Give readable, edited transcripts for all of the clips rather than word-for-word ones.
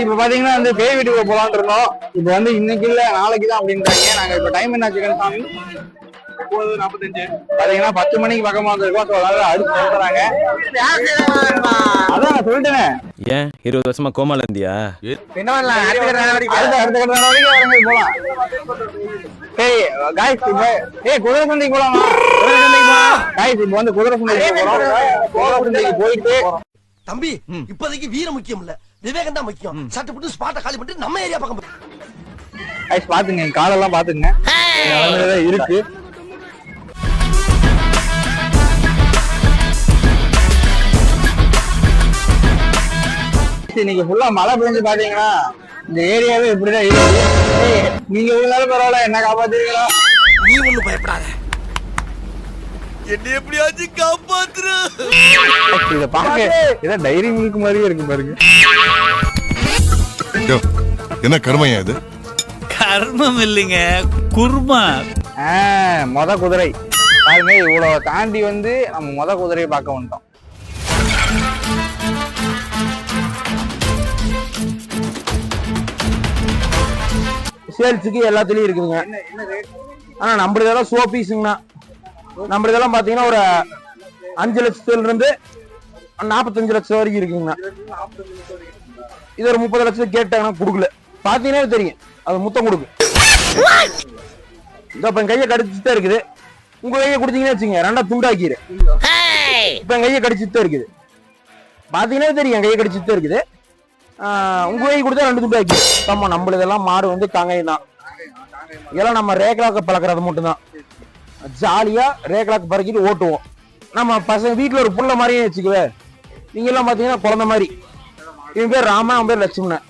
இப்ப பாத்தீங்கன்னா வந்து பேய் வீட்டுக்கு போலான்னு இருந்தோம். இப்ப வந்து இன்னைக்கு இல்ல நாளைக்கு தான் அப்படின்றாங்க. நாங்க இப்ப டைம் என்ன சாமி 9:45 பாத்தீங்கன்னா 10 மணிக்கு பக்கமா வந்திருக்கோம். அடுத்து சொல்றாங்க. அதான் நான் சொல்லிட்டேனே. ஏன் 20 வருஷமா கோமால இருந்தியா? என்ன பண்ணலாம், அடுத்த கட்ட நடவடிக்கை வரங்க போலாம். ஏய் गाइस குதிரை சந்தைக்கு போலாமா? குதிரை சந்தைக்கு போலாம் गाइस. இப்ப வந்து குதிரை சந்தைக்கு போறோம். குதிரை சந்தைக்கு போயிட்டு தம்பி இப்போதைக்கு வீரம் முக்கியம் இல்ல, விவேகம் தான் முக்கியம். சட்டு புட்டு ஸ்பாட்ட காலி பண்ணிட்டு நம்ம ஏரியா பக்கம் गाइस பாத்துங்க, காலெல்லாம் பாத்துங்க இருக்கு. இன்னைக்கு ஃபுல்லா மழை பெஞ்சு பாத்தீங்கன்னா இந்த ஏரியாவே இப்படிதான் இருக்கு. நீங்க இருந்தாலும் பரவாயில்ல, என்ன காப்பாத்துறீங்களா? நீ ஒண்ணு பயப்படாத, என்ன எப்படியாச்சும் காப்பாத்துரு. இத பாக்க இத டைரி மில்க் மாதிரியே இருக்கு பாருங்க. என்ன கர்மையா இது? கர்மம் இல்லைங்க, குர்மா. மொத குதிரை பாருங்க. இவ்வளவு தாண்டி வந்து நம்ம மொத குதிரையை பார்க்க வந்துட்டோம். சேல்ஸுக்கு எல்லாத்துலயும் இருக்குதுங்க. ஆனா நம்மளதெல்லாம் சோ பீஸுங்கண்ணா. நம்மளதெல்லாம் பாத்தீங்கன்னா ஒரு 5 லட்சத்துல இருந்து 45 லட்சம் வரைக்கும் இருக்குங்கண்ணா. இது ஒரு 30 லட்சம் கேட்டாங்கன்னா கொடுக்கல. பாத்தீங்கன்னா தெரியும், அது முத்தம் கொடுக்கு. இப்ப என் கையை கடிச்சுதான் இருக்குது. உங்க கையை குடுத்தீங்கன்னு வச்சுங்க, 2 துண்டாக்கிடு. இப்ப என் கையை கடிச்சுதான் இருக்குது. பாத்தீங்கன்னா தெரியும், என் கையை கடிச்சுதான் இருக்குது. உங்க கையை கொடுத்தா 2 துண்டாக்கி. ஆமா, நம்மளதெல்லாம் மாடு வந்து காங்காயம் தான். இதெல்லாம் நம்ம ரேக்லாக்க பழக்கிறது மட்டும்தான். ஜாலியா ரேக்லாக்கு பறக்கிட்டு ஓட்டுவோம். நம்ம பசங்க வீட்டுல ஒரு புள்ள மாதிரியே வச்சுக்குவே. நீங்க எல்லாம் பாத்தீங்கன்னா குழந்தை மாதிரி. இவன் பேர் ராமா, அவன் பேர் லட்சுமணன்.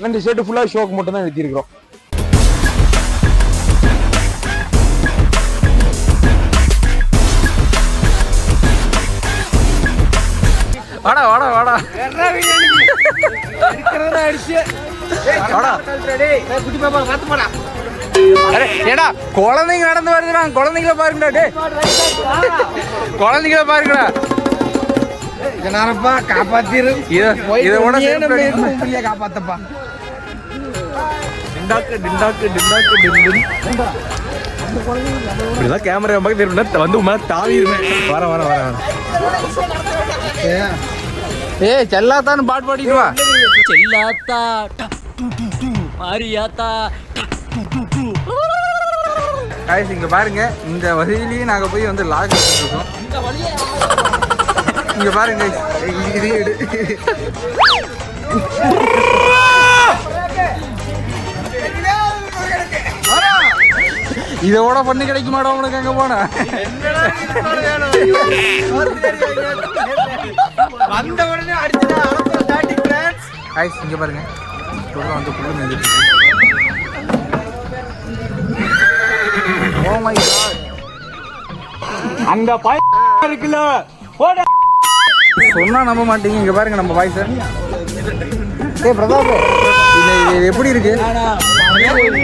2 செட்டு ஃபுல்லா ஷோக்கு மட்டும் தான் நிறுத்திருக்கிறோம். வாடா வாடா வாடா ஏடா குழந்தைங்க நடந்து வருதுடா. குழந்தைங்கள பாருங்கடா. குழந்தைங்கள பாருங்கடா. இதனாலப்பா காப்பாத்திரு. காப்பாத்தப்பா. இப்படிதான் கேமரா பக்கத்துல வந்து தாவிடுவேன். வர வர வர வர. செல்லாத்தான்னு பாட்டு பாடிட்டு வா. செல்லாத்தா மாரியாத்தா. காய்ஸ் இங்க பாருங்க, இந்த வழியிலேயே நாங்க போய் வந்து லாக் எடுத்துருக்கோம். இங்க பாருங்க, இதோட பண்ணி கிடைக்க மாட்டோம் உனக்கு. அங்க போன வந்த உடனே அடிச்சுடா. காய்ஸ் இங்க பாருங்க, வந்து புல்லு மேஞ்சிட்டு இருக்கு. ஓ மை காட், அங்க பாய் இருக்குல்ல, போடா. சொன்னா நம்ப மாட்டீங்க. இங்க பாருங்க நம்ம பாய் சார். ஏய் பிரதாப், இது எப்படி இருக்கு?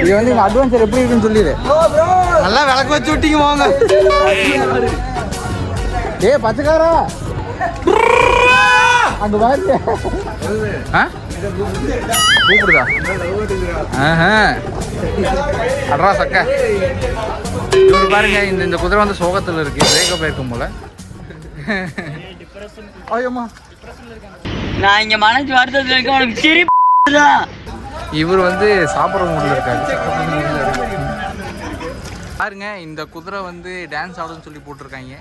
இது வந்து அட்வென்ச்சர் எப்படி இருக்குன்னு சொல்லிடு. நல்லா விளக்கு வச்சு விட்டீங்க வாங்க. ஏய் பச்சைக்காரா, அங்க பாருங்க. கூப்பிடுதா? அட்ரா சக்க. இவரு பாருங்க, இந்த குதிரை வந்து சோகத்துல இருக்கு. பிரேக்கப் ஆயிருக்கும் போல. ஐயோமா, நான் இங்க மனசு வருத்தத்துல இருக்க. உனக்கு சிரிப்பு. இவர் வந்து சாப்பிட்ற மூட்ல இருக்காரு. பாருங்க, இந்த குதிரை வந்து டான்ஸ் ஆடுன்னு சொல்லி போட்டிருக்காங்க.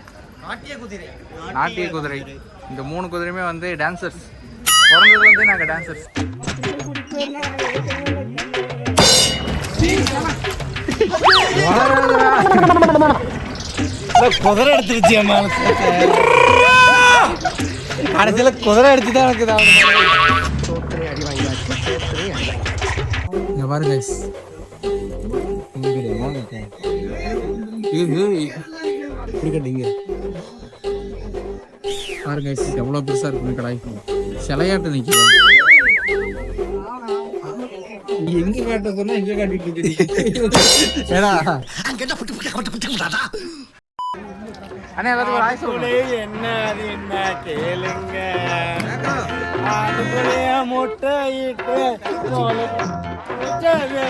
நாட்டிய குதிரை. இந்த 3 குதிரையுமே வந்து டான்சர்ஸ். பிறந்தது வந்து நாங்க டான்சர்ஸ். குதிரை எடுத்துருச்சு. கடைசியில குதிரை எடுத்துதான் எனக்கு பாருங்க. பாருங்க எவ்வளவு பெருசா இருக்கு கடாய். சிலையாட்டு நிக்கிறேன். எங்க காட்ட சொன்னா எங்க காட்டிட்டு அண்ணா எல்லாத்துக்கும் ஒரு ஆய் சொல்லுங்க. என்ன அது என்ன கேளுங்க அதுக்குள்ளேயே முட்டையிட்டு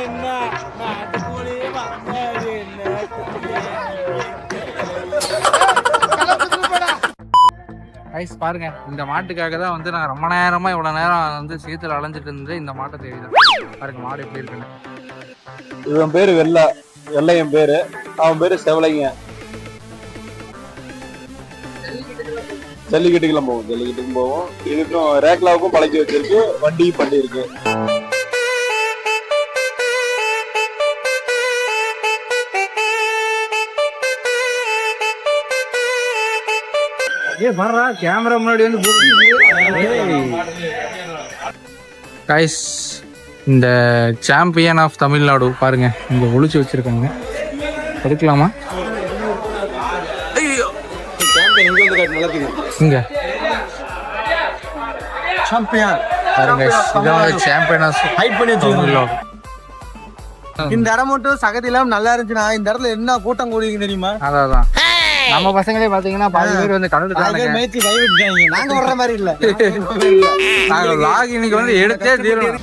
என்ன அதுக்குள்ளேயே வந்தது என்ன ஐஸ் பாருங்க, இந்த மாட்டுக்காக தான் வந்து நான் ரொம்ப நேரமா இவ்வளவு நேரம் வந்து சேத்துல அலைஞ்சிட்டு இருந்தது. இந்த மாட்டை தெரியுது பாருங்க, மாடு எப்படி இருக்குன்னு. இவன் பேரு வெள்ளையன் பேரு, அவன் பேரு செவலைங்க. ஜல்லிக்கட்டுக்கெல்லாம் போவோம். இதுக்கும் ரேக்லாவுக்கும் பழக்கி வச்சிருக்கு, வண்டியும் பண்ணி இருக்கு. கேமரா முன்னாடி வந்து கைஸ், இந்த சாம்பியன் ஆஃப் தமிழ்நாடு பாருங்க, இங்க ஒளிச்சு வச்சிருக்காங்க. எடுக்கலாமா? இங்க சாம்பியன் பாருங்க, இதான் சாம்பியன் ஆஃப் ஹைட் பண்ணி தமிழ்நாடு. இந்த இடம் மட்டும் சகதி இல்லாம நல்லா இருந்துச்சுன்னா இந்த இடத்துல என்ன கூட்டம் கூடிங்க தெரியுமா? அதான் நம்ம பசங்களே பாத்தீங்கன்னா பாதி பேர் வந்து கடலுக்கு மேய்ச்சி கைவிட்டாங்க. நாங்க வர்ற மாதிரி இல்ல. நாங்க vlog இன்னைக்கு வந்து எடுத்தே தீரணும்.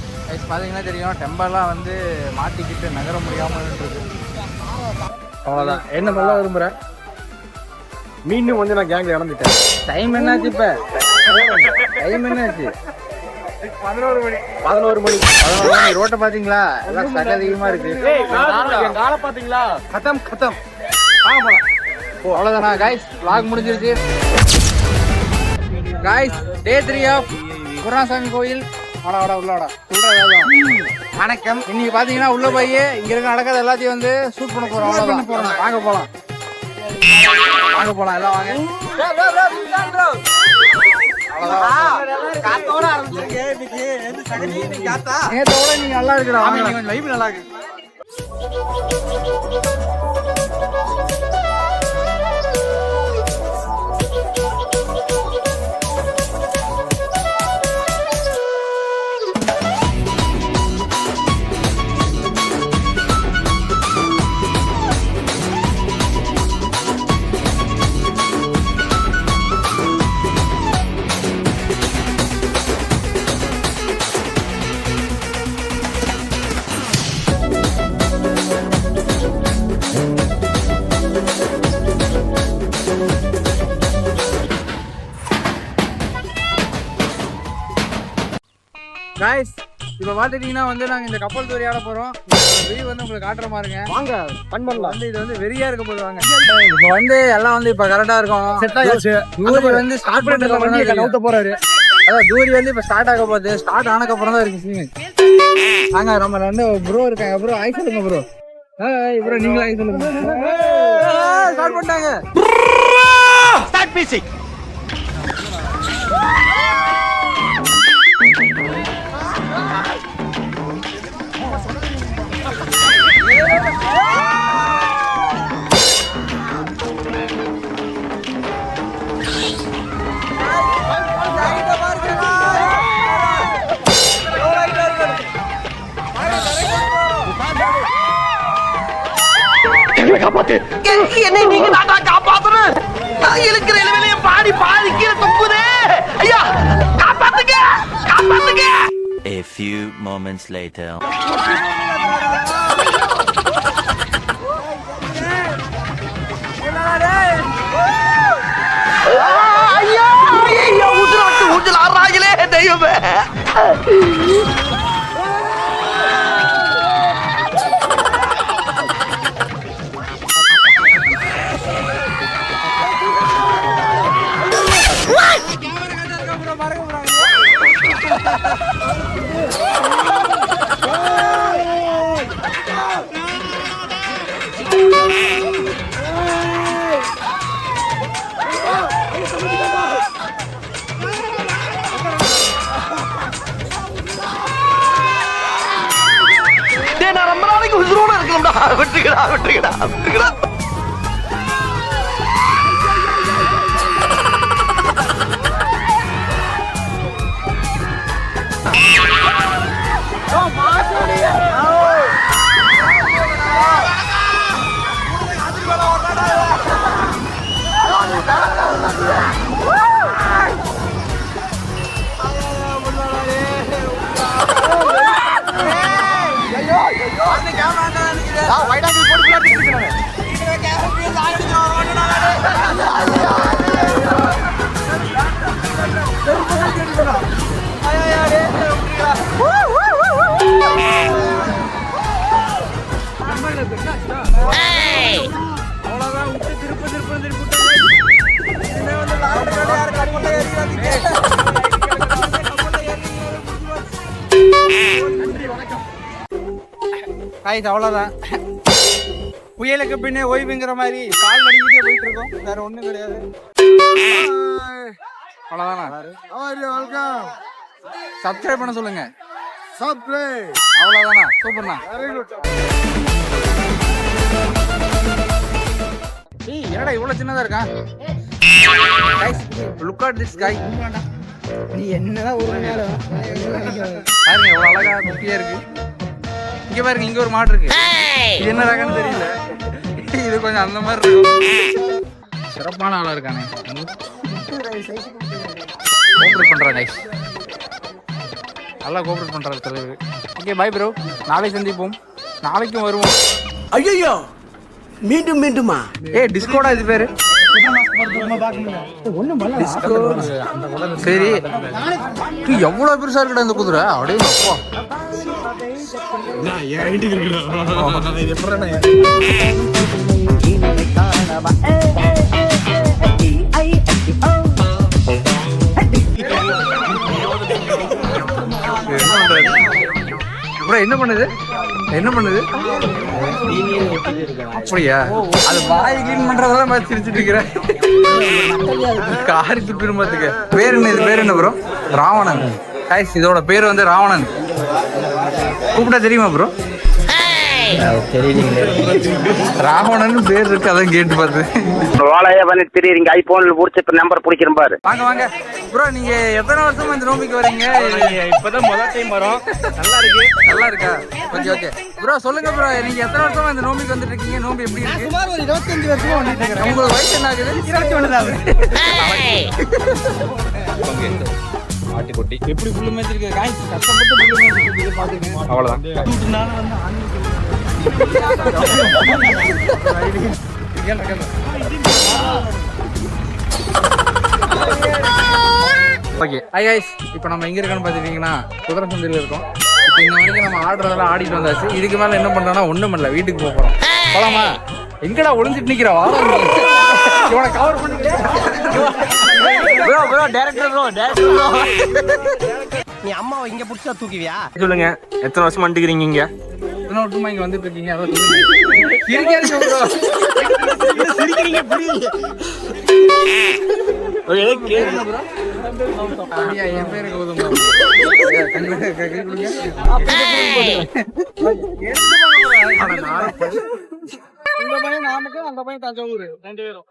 பாத்தீங்கன்னா தெரியும், டெம்பர்லாம் வந்து மாட்டிக்கிட்டு நகர முடியாம இருக்கு. அவ்வளவுதான். என்ன பண்ண விரும்புற? மீண்டும் வந்து நான் கேங்ல இறந்துட்டேன். டைம் என்னாச்சு? இப்ப டைம் என்னாச்சு? 11 மணி. 11 மணி. ரோட்டை பாத்தீங்களா? எல்லாம் சகதிகமா இருக்கு. காலை பாத்தீங்களா? கதம் வாங்க போலாம். அவ்வளவுதானா காய்ஸ், vlog முடிஞ்சிருச்சு காய்ஸ். டே 3 ஆஃப் குருநாசாமி கோயில். உள்ளாடா வணக்கம். இன்னைக்கு பாத்தீங்கன்னா உள்ள போய் இங்க இருக்க நடக்காத எல்லாத்தையும் வந்து ஷூட் பண்ண போறோம். அவ்வளவுதான். வாங்க போலாம் எல்லாம் வாங்க. நேத்தோட நீங்க நல்லா இருக்கிற லைஃப் நல்லா இருக்கு. காய்ஸ், இப்போ பார்த்துட்டீங்கன்னா வந்து நாங்கள் இந்த கப்பல் தூரி ஆட போகிறோம். வியூ வந்து உங்களுக்கு காட்டுற மாதிரிங்க. வாங்க ஃபன் பண்ணலாம். வந்து இது வந்து வெறியா இருக்க போது. வாங்க. இப்போ வந்து எல்லாம் வந்து இப்போ கரெக்டாக இருக்கும். செட் ஆயிடுச்சு. தூரி வந்து ஸ்டார்ட் பண்ணுற வண்டியை கவுத்த போறாரு. அதான் தூரி வந்து இப்போ ஸ்டார்ட் ஆக போகுது. ஸ்டார்ட் ஆனதுக்கு அப்புறம் தான் இருக்கு சீன். நாங்க நம்ம வந்து ப்ரோ இருக்காங்க. ப்ரோ ஆய் சொல்லுங்க ப்ரோ. ப்ரோ நீங்களும் ஆய் சொல்லுங்க. ஸ்டார்ட் பண்ணிட்டாங்க. Start music. என்னை நீங்க தான் காப்பாத்தணும். நான் இருக்கிற நிலையில பாடி கீழே தொங்குதே. ஐயா காப்பாத்துங்க. A few moments later. ஐயா ஊஞ்சல் ஆடுறாங்களே தெய்வமே. நான் ரொம்ப நாளைக்கு உசுரோட இருக்கணும்டா. விட்டுக்கடா. வைடாங்கில் போட்டு விளையாடிட்டு அவ்வளவுதான் விட்டு திருப்பி அவ்வளவுதான். புயலுக்கு பின்னே ஓய்வுங்கிற மாதிரி கால் நடிக்கிட்டே போயிட்டு இருக்கோம். வேற ஒண்ணும் கிடையாது. அவ்வளவுதானா? சப்ஸ்கிரைப் பண்ண சொல்லுங்க. அவ்வளவுதானா? சூப்பர்ண்ணா. என்னடா இவ்வளவு சின்னதா இருக்கா? Look at this guy. நீ என்னதான் ஒரு நேரம் பாருங்க எவ்வளவு அழகா குட்டியா இருக்கு. இங்க பாருங்க இங்க ஒரு மாடு இருக்கு. இது என்ன ரகம்னு தெரியல. இது கொஞ்சம் அந்த மாதிரி இருக்கும். சிறப்பான ஆளா இருக்கானே. கோஆபரேட் பண்றாங்க गाइस. நல்லா கோஆபரேட் பண்றாரு தலைவர். Okay bye bro. நாளை சந்திப்போம். நாளைக்கும் வருவோம். ஐயோ மீண்டும் மீண்டுமா? டிஸ்கோடா இது பேரு. சரி எவ்வளவு பெருசா இருக்குடா இந்த குதிரை. அப்படியே அப்பா என்ன பண்ணுது என்ன பண்ணுது அப்படியா? அது வாய் கிளீன் பண்றதெல்லாம் மாதிரி சிரிச்சுட்டு இருக்கிறேன். காரி துப்பிருமாத்துக்கு. பேர் என்ன? இது பேர் என்ன ப்ரோ? ராவணன். கைஸ் இதோட பேர் வந்து ராவணன். கூப்பிட்டா தெரியுமா ப்ரோ? ராவணன் பேர் இருக்கு. அதான் கேட்டு பார்த்து வாழையா பண்ணி தெரியுறீங்க. ஐபோன்ல புடிச்ச நம்பர் பிடிக்கிறேன் பாரு. வாங்க வாங்க ப்ரோ. நீங்க எத்தனை வருஷமா இந்த நோம்பிக்கு வரீங்க? இப்பதான் முதல் டைம் வரோம். நல்லா இருக்கு. நல்லா இருக்கா? ஓகே ஓகே ப்ரோ சொல்லுங்க ப்ரோ. நீங்க எத்தனை வருஷமா இந்த நோம்பிக்கு வந்துட்டு இருக்கீங்க? நோம்பி எப்படி இருக்கு? சுமார் ஒரு 25 வருஷமா வந்துட்டு இருக்கேன். உங்களுக்கு வயசு என்ன ஆகுது? 21 தான். ஆட்டுக்குட்டி எப்படி புல்லு மேய்ச்சிருக்கு गाइस. கஷ்டப்பட்டு புல்லு மேய்ச்சிருக்கு பாத்துங்க. அவ்வளவுதான். Okay hi guys. இப்போ நம்ம எங்க இருக்கோம்னு பாத்துட்டீங்கன்னா குதிரை சந்தையில இருக்கோம். இப்போ இன்ன வரைக்கும் நம்ம ஆடுறதெல்லாம் ஆடிட்டு வந்தாச்சு. இதுக்கு மேல என்ன பண்றோம்னா ஒண்ணும் இல்ல, வீட்டுக்கு போக போறோம். போலாமா? எங்கடா ஒளிஞ்சிட்டு நிக்கிற? வாடா இவனை கவர் பண்ணிக்கிறேன். ப்ரோ ப்ரோ டைரக்டர் ப்ரோ நீ அம்மாவை இங்க புடிச்சா தூக்குவியா? சொல்லுங்க, எத்தனை வருஷம் வந்துக்கிறீங்க இங்க? எத்தனை வருஷமா இங்க வந்துட்டு இருக்கீங்க? அதான் சொல்லுங்க. சிரிக்கிறீங்க புரியுது. அப்படியா? என் பேரு கௌதம் ப்ரோ. இந்த பையன் நாமக்கல், அந்த பையன் தஞ்சாவூர். 2 பேரும்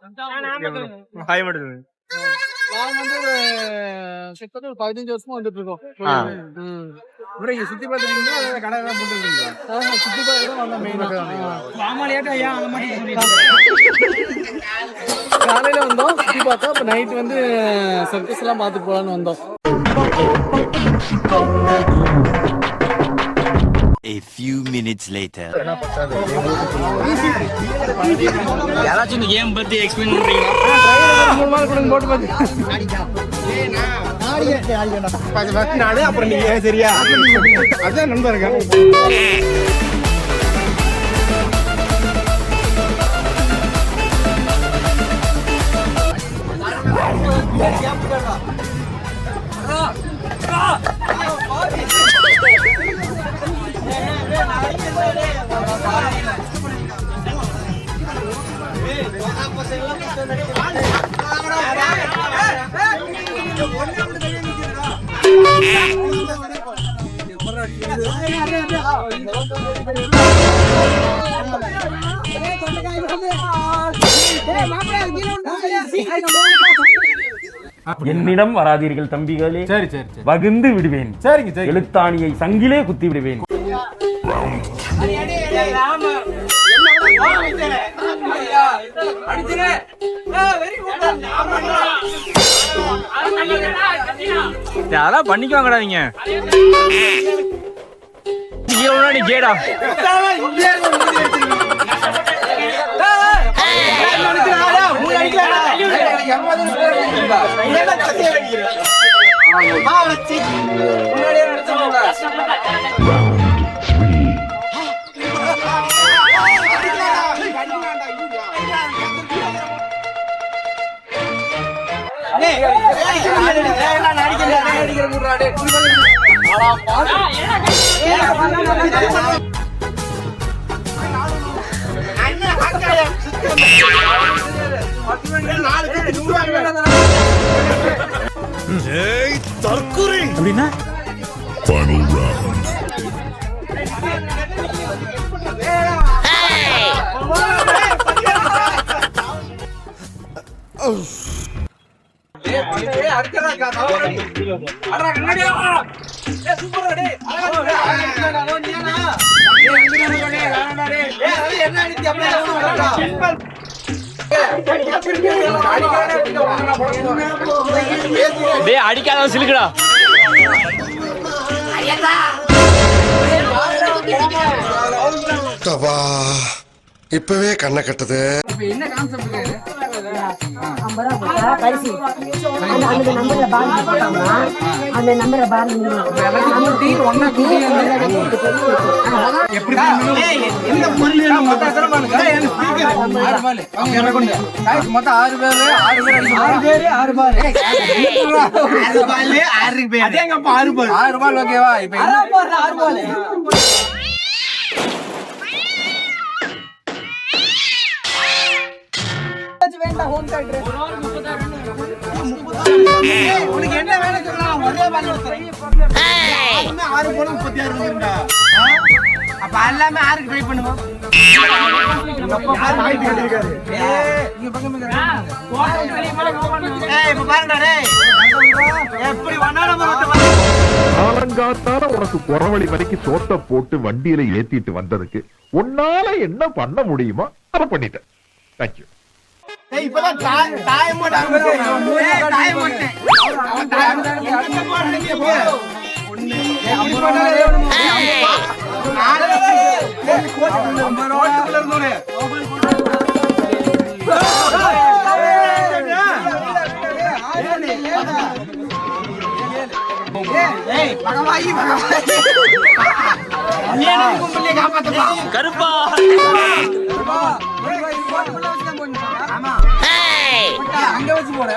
ஹாய் மட்டும். நான் வந்து கிட்டத்தட்ட ஒரு 15 வருஷமா வந்துட்டு இருக்கோம். ப்ரோ இங்க சுத்தி பார்த்துருக்கீங்களா? கடை எல்லாம் போட்டுருக்கீங்களா? சுத்தி பார்த்து தான் வந்தோம். காலையில வந்தோம், சுத்தி பார்த்தோம். இப்போ நைட் வந்து சர்க்கஸ் எல்லாம் பார்த்து போலான்னு வந்தோம். A few minutes later. யாராச்சும் இந்த கேம் பத்தி எக்ஸ்பிளைன் பண்றீங்களா? போட்டு பார்த்து அப்புறம் நீங்க சரியா? அதான் நண்பருங்க. என்னிடம் வராதீர்கள் தம்பிகளே. சரி சரி சரி. வகுந்து விடுவேன். சரிங்க சரி. எழுத்தாணியை சங்கிலே குத்தி விடுவேன். அதெல்லாம் பண்ணிக்குவாங்கடா நீங்க. நீ கேடா அப்படின்னா Final round. அடிக்காத சிலுக்குடா. இப்பவே கண்ணை கட்டுது. என்ன கான்செப்ட் அந்த நம்பரை மொத்தம் 6 பால் ஓகேவா? இப்ப உனக்கு என்ன வேலை சொல்லலாம்? ஒரே பால் அப்ப எல்லாமே 6க்கு ட்ரை பண்ணுவோம். காலங்காத்தால உனக்கு குறவழி வரைக்கும் சோத்த போட்டு வண்டியில ஏத்திட்டு வந்ததுக்கு உன்னால என்ன பண்ண முடியுமோ அதை பண்ணிட்டேன். தேங்க்யூ. இப்பதான் டைம் கருப்பா அங்க வச்சு போற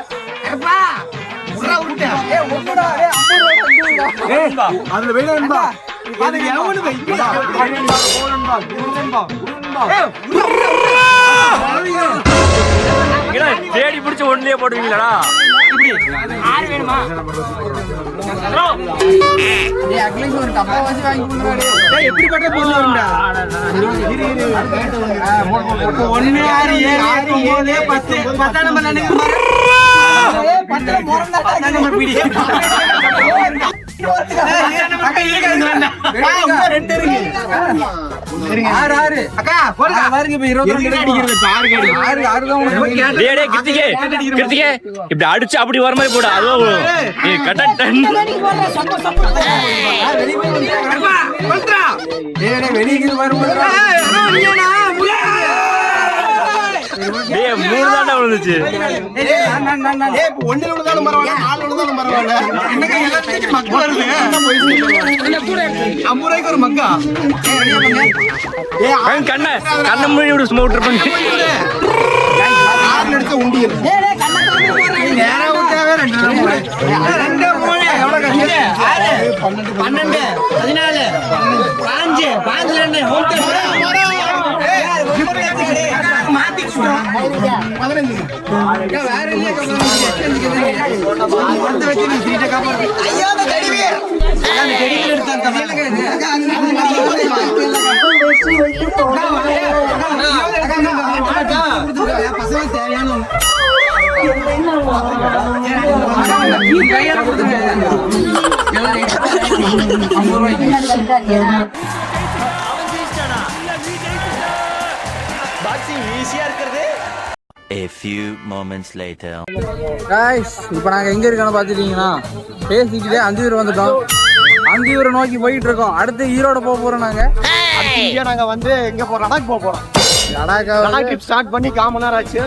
அதுல வேணும்பா தேடி பிடிச்ச ஒன்லயே போடுவீங்களா? ஒரு டப்பா வச்சு வாங்கி கொடுங்க. எப்படிப்பட்ட பொருள் வரும்டா? 1 6 7 8 9 10 10 நம்பர் நினைக்க பாரு. 10 முறந்தா நம்பர் பிடி. அக்கா போடுங்க. பாருங்க இப்ப 22 அடிக்கிறது. 6 தான். டேய் கிருத்திகே இப்படி அடிச்சு அப்படி வர மாதிரி போடு. அதுவும் வெளியே வரும்போது 3 தாண்டா விழுந்துச்சு. ஒண்ணு விழுந்தாலும் பரவாயில்ல, 4 விழுந்தாலும் பரவாயில்ல. என்னங்க எல்லாத்துக்கும் மக்கள் வருது. 50 ரூபாய்க்கு ஒரு மக்கா. கண்ண மூடி விடு, சும்மா விட்டுருப்பாங்க. எடுத்து உண்டியல் நேரா விட்டாவே 2 2 3 எவ்வளவு கஷ்டம்? 6 12 14 15 15 தேவையான A few moments later. guys இப்போ நாங்க எங்க இருக்கோம்னு பாத்துட்டீங்கன்னா பேசிக்கிட்டே அந்தியூர் வந்துட்டோம். அந்தியூரை நோக்கி போயிட்டு இருக்கோம். அடுத்து ஈரோடு போக போறோம். நாங்க வந்து எங்க போறோம்? லடாக் போக போறோம். லடாக் ஸ்டார்ட் பண்ணி 1/4 மணி நேரம் ஆச்சு.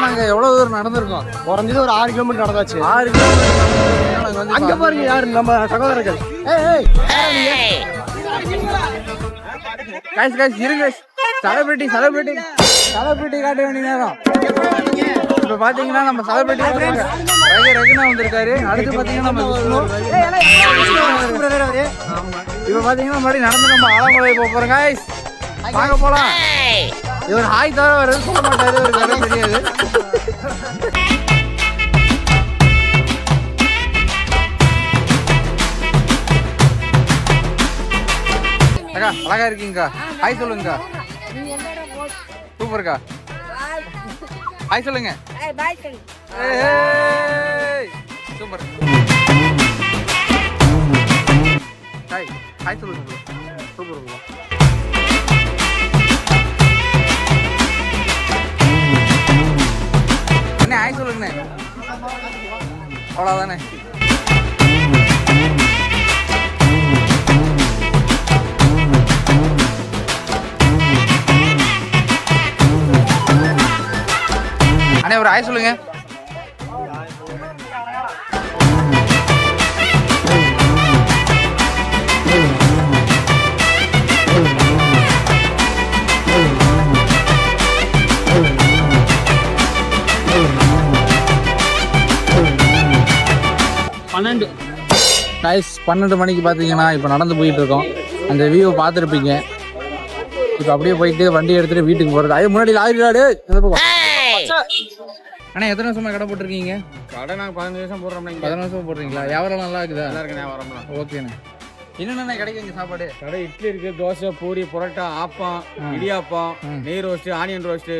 நாங்க எவ்வளவு தூரம் நடந்திருக்கோம்? குறைஞ்சது ஒரு 6 கிலோமீட்டர் நடந்தாச்சு. 6 கிலோமீட்டர். அங்க பாருங்க யாரு நம்ம சகோதரர்கள். கைஸ் இருங்க. செலிபிரிட்டி காட்ட வேண்டிய நேரம். இப்ப பாத்தீங்கன்னா நம்ம செலிபிரிட்டி ரகுனா வந்திருக்காரு. அடுத்து பாத்தீங்கன்னா நம்ம விஷ்ணு. இப்ப பாத்தீங்கன்னா மறுபடியும் நடந்து நம்ம ஆலமலை போறோம். கைஸ் வாங்க போலாம். இவர் ஹாய் தவிர வேற சொல்ல மாட்டாரு. ஒரு வேற தெரியாது. அக்கா அழகா இருக்கீங்கக்கா. ஹாய் சொல்லுங்கக்கா. சூப்பர்க்கா. ஹாய் சொல்லுங்க. சூப்பர். ஹாய் சொல்லுங்க. சூப்பர். என்ன ஹாய் சொல்லுங்க. அவ்வளோதானே. அண்ணே ஒரு ஹாய் சொல்லுங்க. கைஸ் 12 மணிக்கு பார்த்தீங்கன்னா இப்போ நடந்து போயிட்டு இருக்கோம். அந்த வியூவை பார்த்துருப்பீங்க. இப்போ அப்படியே போயிட்டு வண்டி எடுத்துட்டு வீட்டுக்கு போகிறது. அது முன்னாடி லாரி அண்ணா எத்தனை வருஷமா கடை போட்டிருக்கீங்க? கடை நாங்கள் 15 வருஷம் போடுறோம். 15 வருஷம் போடுறீங்களா? வியாபாரம் நல்லா இருக்குதா? நல்லா இருக்கு வியாபாரம். ஓகேண்ணே. என்னென்ன கிடைக்கும் இங்கே சாப்பாடு? கடை இட்லி இருக்கு, தோசை, பூரி, பரோட்டா, ஆப்பம், இடியாப்பம், நெய் ரோஸ்ட், ஆனியன் ரோஸ்ட்,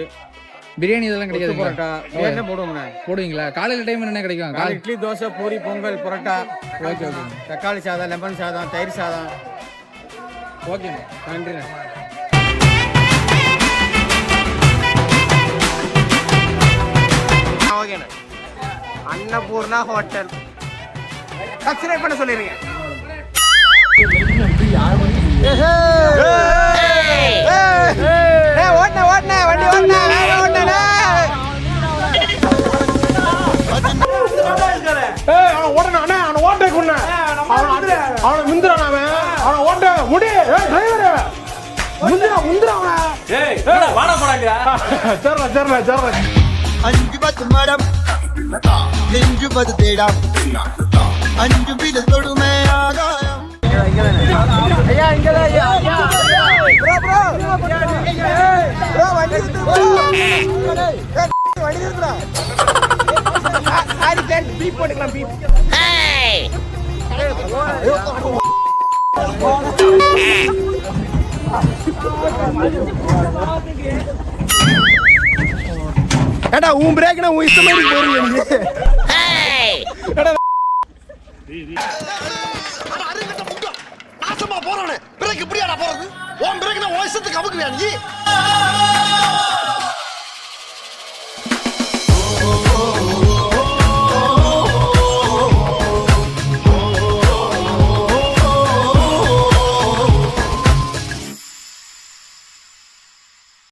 பிரியாணி இதெல்லாம் கிடைக்காது. பரோட்டா என்ன போடுவோம்ண்ணே. போடுவீங்களா? காலையில் டைம் என்ன கிடைக்கும்? காலை இட்லி, தோசை, பூரி, பொங்கல், பரோட்டா, ஓகே ஓகே. தக்காளி சாதம், லெமன் சாதம், தயிர் சாதம். ஓகேண்ணே. நன்றிண்ணே. ஓகேண்ணே. அன்னபூர்ணா ஹோட்டல் சப்ஸ்கிரைப் பண்ண சொல்லிருங்க. ஓடனே வண்டி ஓடனே அஞ்சு பத்து மடம் நெஞ்சு பது தேடாம் அஞ்சு பித தொடுமே ஆகாயம். ஐயா இங்கதான் ப்ரோ வண்டி பீப் போட்டுக்கலாம். பீப் ஏடா உன் பிரேக்னா உன் இஷ்ட மாதிரி போறீங்க நீங்க. நாசமா போறானே பிரேக் இப்படியாடா போறது? உன் பிரேக்னா உன் இஷ்டத்துக்கு அமுக்குவியா நீ?